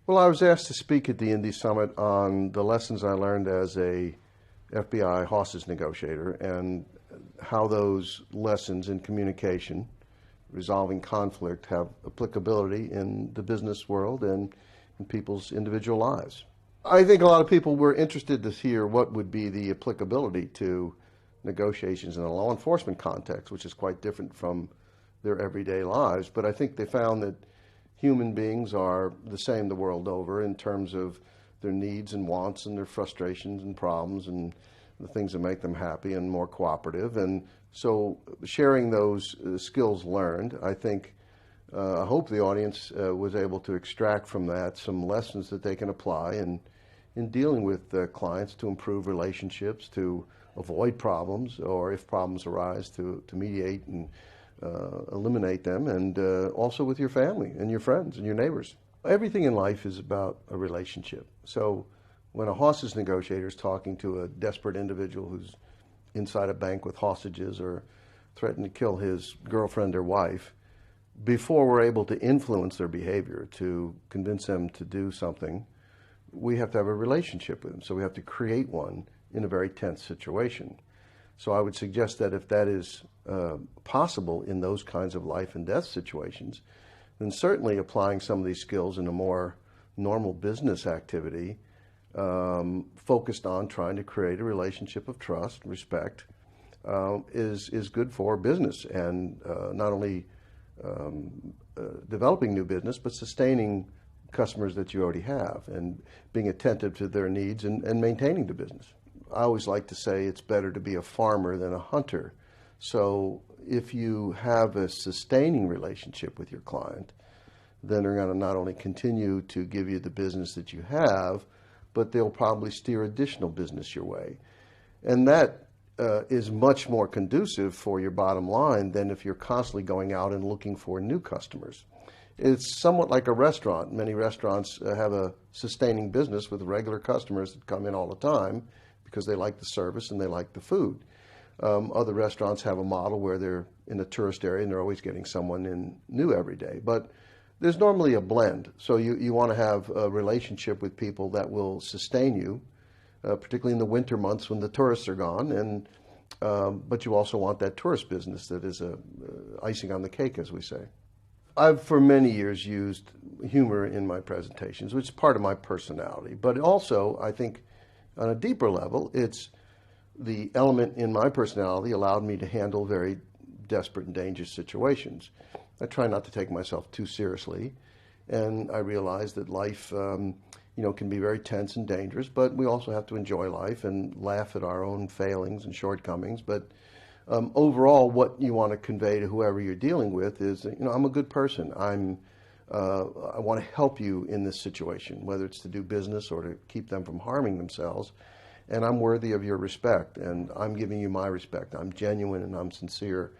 Well, I was asked to speak at the Indy Summit on the lessons I learned as a FBI hostage negotiator and how those lessons in communication, resolving conflict, have applicability in the business world and in people's individual lives. I think a lot of people were interested to hear what would be the applicability to negotiations in a law enforcement context, which is quite different from their everyday lives. But I think they found that human beings are the same the world over in terms of their needs and wants and their frustrations and problems and the things that make them happy and more cooperative. And so sharing those skills learned, I hope the audience was able to extract from that some lessons that they can apply in dealing with clients to improve relationships, to avoid problems, or if problems arise, to mediate and eliminate them, and also with your family and your friends and your neighbors. Everything in life is about a relationship. So when a hostage negotiator is talking to a desperate individual who's inside a bank with hostages or threatened to kill his girlfriend or wife, before we're able to influence their behavior, to convince them to do something, we have to have a relationship with them. So we have to create one in a very tense situation. So I would suggest that if that is possible in those kinds of life and death situations, then certainly applying some of these skills in a more normal business activity focused on trying to create a relationship of trust, respect, is good for business and not only developing new business, but sustaining customers that you already have and being attentive to their needs and maintaining the business. I always like to say it's better to be a farmer than a hunter. So if you have a sustaining relationship with your client, then they're going to not only continue to give you the business that you have, but they'll probably steer additional business your way. And that is much more conducive for your bottom line than if you're constantly going out and looking for new customers. It's somewhat like a restaurant. Many restaurants have a sustaining business with regular customers that come in all the time because they like the service and they like the food. Other restaurants have a model where they're in a tourist area and they're always getting someone in new every day. But there's normally a blend. So you want to have a relationship with people that will sustain you, particularly in the winter months when the tourists are gone. And but you also want that tourist business that is icing on the cake, as we say. I've for many years used humor in my presentations, which is part of my personality. But also, I think, on a deeper level, it's the element in my personality allowed me to handle very desperate and dangerous situations. I try not to take myself too seriously, and I realize that life, can be very tense and dangerous, but we also have to enjoy life and laugh at our own failings and shortcomings. But overall, what you want to convey to whoever you're dealing with is, I'm a good person. I want to help you in this situation, whether it's to do business or to keep them from harming themselves. And I'm worthy of your respect, and I'm giving you my respect. I'm genuine and I'm sincere.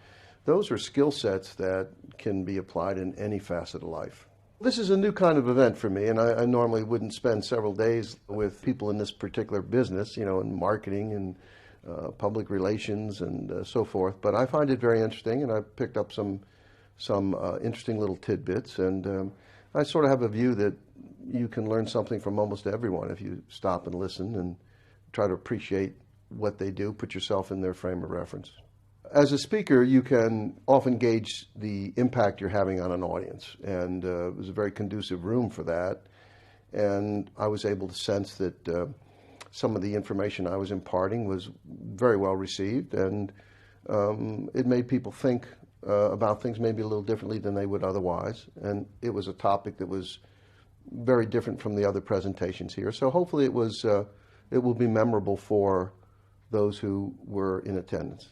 Those are skill sets that can be applied in any facet of life. This is a new kind of event for me, and I normally wouldn't spend several days with people in this particular business, in marketing and public relations and so forth. But I find it very interesting, and I've picked up some interesting little tidbits. And I sort of have a view that you can learn something from almost everyone if you stop and listen and try to appreciate what they do, put yourself in their frame of reference. As a speaker, you can often gauge the impact you're having on an audience, and it was a very conducive room for that. And I was able to sense that some of the information I was imparting was very well received, and it made people think about things maybe a little differently than they would otherwise. And it was a topic that was very different from the other presentations here. So hopefully it will be memorable for those who were in attendance.